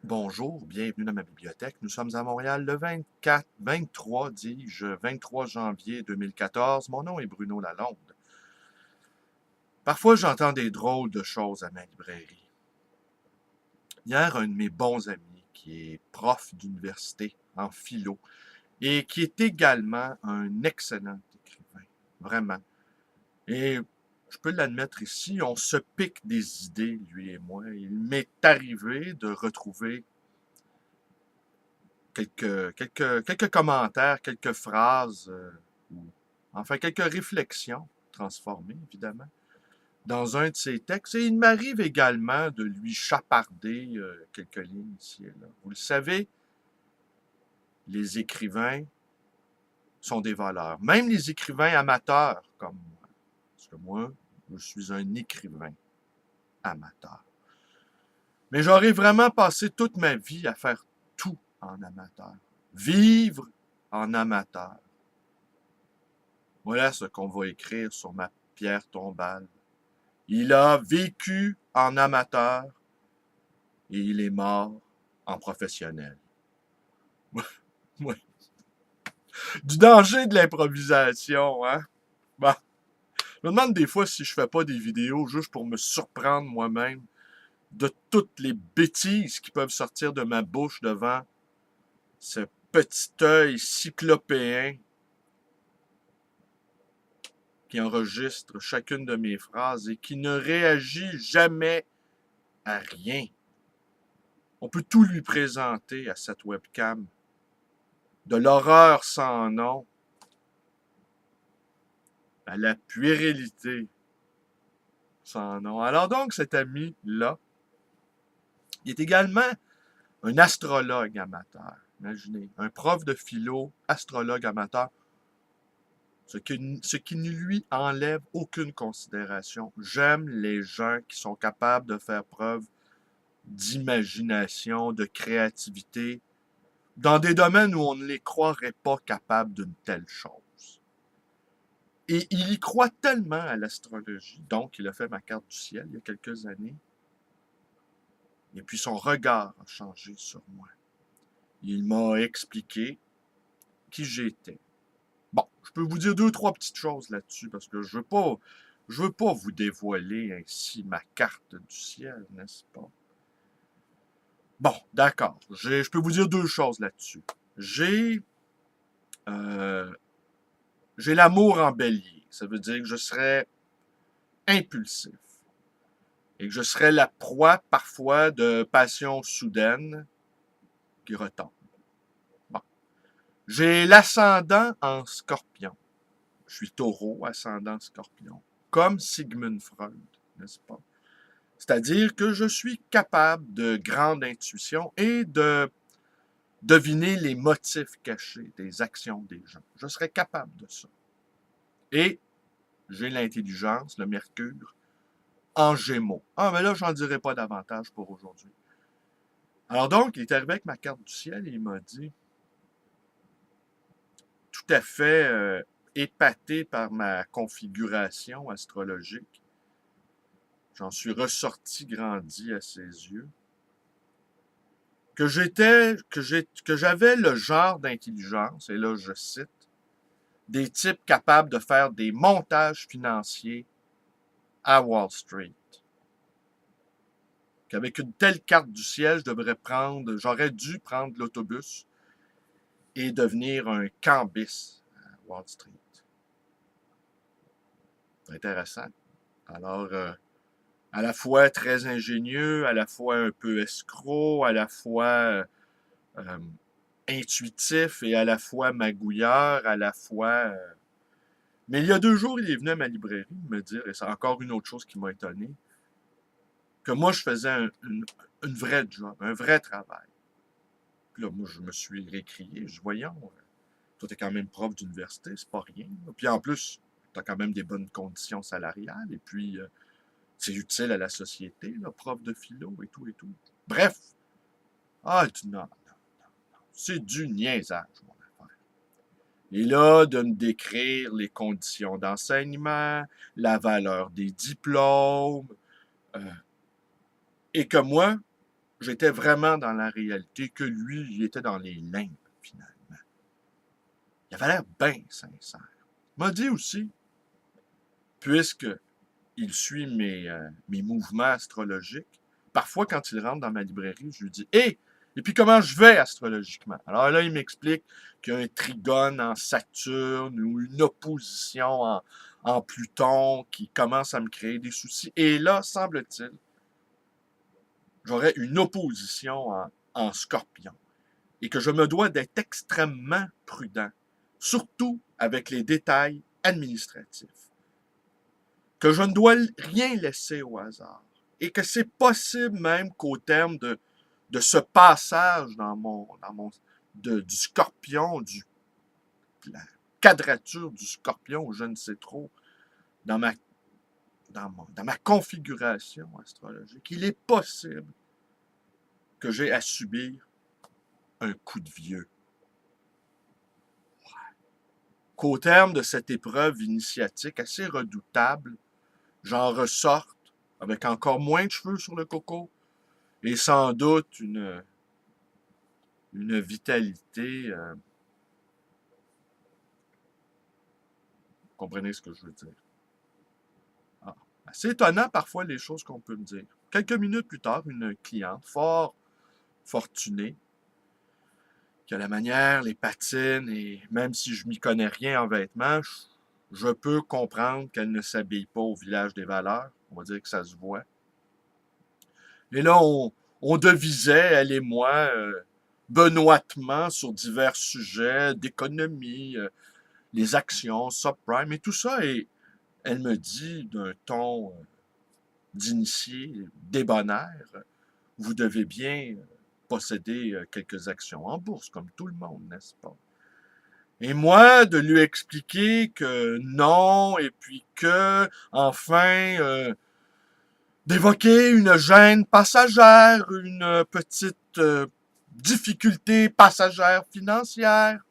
Bonjour, bienvenue dans ma bibliothèque. Nous sommes à Montréal le 23 janvier 2014. Mon nom est Bruno Lalonde. Parfois, j'entends des drôles de choses à ma librairie. Hier, un de mes bons amis, qui est prof d'université en philo et qui est également un excellent écrivain, vraiment. Et je peux l'admettre ici, on se pique des idées, lui et moi. Il m'est arrivé de retrouver quelques commentaires, quelques phrases, ou enfin quelques réflexions transformées, évidemment, dans un de ses textes. Et il m'arrive également de lui chaparder quelques lignes ici et là. Vous le savez, les écrivains sont des voleurs. Même les écrivains amateurs comme moi. Parce que moi, je suis un écrivain amateur. Mais j'aurais vraiment passé toute ma vie à faire tout en amateur. Vivre en amateur. Voilà ce qu'on va écrire sur ma pierre tombale. Il a vécu en amateur et il est mort en professionnel. Du danger de l'improvisation, hein? Bon, je me demande des fois si je fais pas des vidéos juste pour me surprendre moi-même de toutes les bêtises qui peuvent sortir de ma bouche devant ce petit œil cyclopéen qui enregistre chacune de mes phrases et qui ne réagit jamais à rien. On peut tout lui présenter à cette webcam. De l'horreur sans nom à la puérilité sans nom. Alors donc, cet ami-là, il est également un astrologue amateur. Imaginez, un prof de philo, astrologue amateur, ce qui ne lui enlève aucune considération. J'aime les gens qui sont capables de faire preuve d'imagination, de créativité, dans des domaines où on ne les croirait pas capables d'une telle chose. Et il y croit tellement à l'astrologie, donc il a fait ma carte du ciel il y a quelques années, et puis son regard a changé sur moi. Il m'a expliqué qui j'étais. Bon, je peux vous dire deux, trois petites choses là-dessus, parce que je veux pas vous dévoiler ainsi ma carte du ciel, n'est-ce pas? Bon, d'accord. Je peux vous dire deux choses là-dessus. J'ai euh, j'ai l'amour en bélier. Ça veut dire que je serais impulsif et que je serais la proie parfois de passions soudaines qui retombent. Bon. J'ai l'ascendant en scorpion. Je suis taureau, ascendant scorpion. Comme Sigmund Freud, n'est-ce pas? C'est-à-dire que je suis capable de grande intuition et de deviner les motifs cachés des actions des gens. Je serais capable de ça. Et j'ai l'intelligence, le mercure, en gémeaux. Ah, mais là, j'en dirai pas davantage pour aujourd'hui. Alors donc, il est arrivé avec ma carte du ciel et il m'a dit, tout à fait épaté par ma configuration astrologique, j'en suis ressorti grandi à ses yeux, que j'avais le genre d'intelligence, et là je cite, des types capables de faire des montages financiers à Wall Street. Qu'avec une telle carte du ciel, j'aurais dû prendre l'autobus et devenir un cambis à Wall Street. C'est intéressant. Alors, à la fois très ingénieux, à la fois un peu escroc, à la fois euh, intuitif et à la fois magouilleur, à la fois... Mais il y a 2 jours, il est venu à ma librairie me dire, et c'est encore une autre chose qui m'a étonné, que moi, je faisais une vraie job, un vrai travail. Puis là, moi, je me suis récrié. Je dis, voyons, toi, t'es quand même prof d'université, c'est pas rien. Puis en plus, t'as quand même des bonnes conditions salariales, et puis c'est utile à la société, là, prof de philo et tout et tout. Bref, non, c'est du niaisage, mon affaire. Et là, de me décrire les conditions d'enseignement, la valeur des diplômes, euh, et que moi, j'étais vraiment dans la réalité, que lui, il était dans les limbes, finalement. Il avait l'air bien sincère. Il m'a dit aussi, puisque il suit mes mouvements astrologiques, parfois quand il rentre dans ma librairie, je lui dis « Hé, et puis comment je vais astrologiquement? » Alors là, il m'explique qu'il y a un trigone en Saturne ou une opposition en Pluton qui commence à me créer des soucis. Et là, semble-t-il, j'aurais une opposition en Scorpion et que je me dois d'être extrêmement prudent, surtout avec les détails administratifs, que je ne dois rien laisser au hasard et que c'est possible même qu'au terme de ce passage du Scorpion, la quadrature du Scorpion, je ne sais trop, dans ma configuration astrologique, il est possible que j'ai à subir un coup de vieux. Qu'au terme de cette épreuve initiatique assez redoutable, j'en ressorte avec encore moins de cheveux sur le coco et sans doute une vitalité. Vous comprenez ce que je veux dire? Ah, c'est étonnant parfois les choses qu'on peut me dire. Quelques minutes plus tard, une cliente fort fortunée, qui a la manière, les patines, et même si je m'y connais rien en vêtements, je peux comprendre qu'elle ne s'habille pas au village des valeurs. On va dire que ça se voit. Et là, on devisait, elle et moi, benoîtement sur divers sujets d'économie, les actions, subprime et tout ça. Et elle me dit d'un ton d'initié, débonnaire, vous devez bien posséder quelques actions en bourse, comme tout le monde, n'est-ce pas? Et moi, de lui expliquer que non, et puis que, enfin, d'évoquer une gêne passagère, une petite difficulté passagère financière,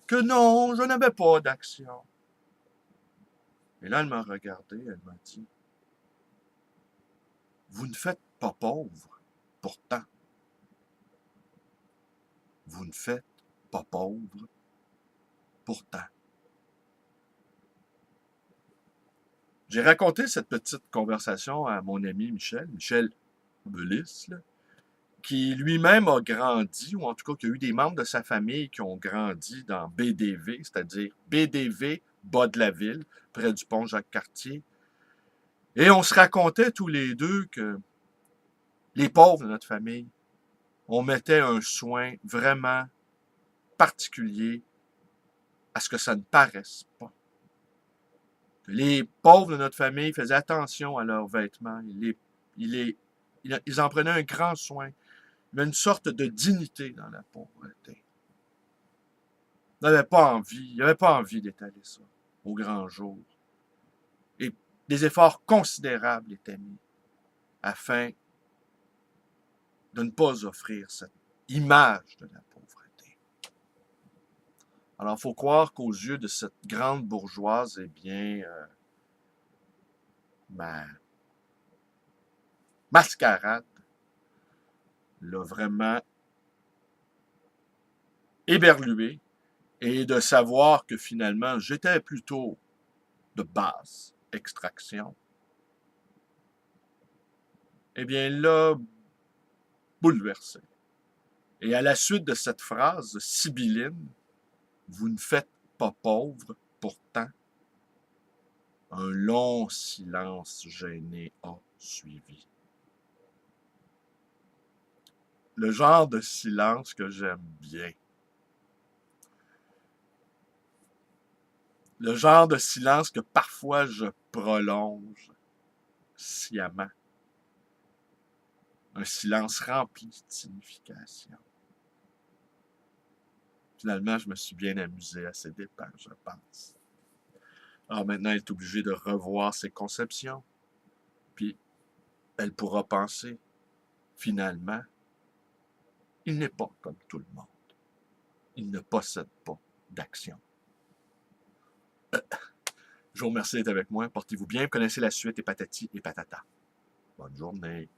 que non, je n'avais pas d'action. Et là, elle m'a regardé, elle m'a dit, vous ne faites pas pauvre, pourtant. Vous ne faites pas pauvre, pourtant. J'ai raconté cette petite conversation à mon ami Michel Belis, là, qui lui-même a grandi, ou en tout cas qui a eu des membres de sa famille qui ont grandi dans BDV, c'est-à-dire BDV, bas de la ville, près du pont Jacques-Cartier. Et on se racontait tous les deux que les pauvres de notre famille, on mettait un soin vraiment particulier à ce que ça ne paraisse pas. Que les pauvres de notre famille faisaient attention à leurs vêtements. Ils en prenaient un grand soin. Il y avait une sorte de dignité dans la pauvreté. Il n'avait pas envie d'étaler ça au grand jour. Et des efforts considérables étaient mis afin de ne pas offrir cette image de la pauvreté. Alors, il faut croire qu'aux yeux de cette grande bourgeoise, eh bien, ma mascarade l'a vraiment éberlué, et de savoir que finalement, j'étais plutôt de basse extraction, eh bien là, bouleversé. Et à la suite de cette phrase sibylline, vous ne faites pas pauvre, pourtant, un long silence gêné a suivi. Le genre de silence que j'aime bien. Le genre de silence que parfois je prolonge sciemment. Un silence rempli de signification. Finalement, je me suis bien amusé à ses dépens, je pense. Alors maintenant, elle est obligée de revoir ses conceptions. Puis, elle pourra penser, finalement, il n'est pas comme tout le monde. Il ne possède pas d'action. Je vous remercie d'être avec moi. Portez-vous bien. Vous connaissez la suite et patati et patata. Bonne journée.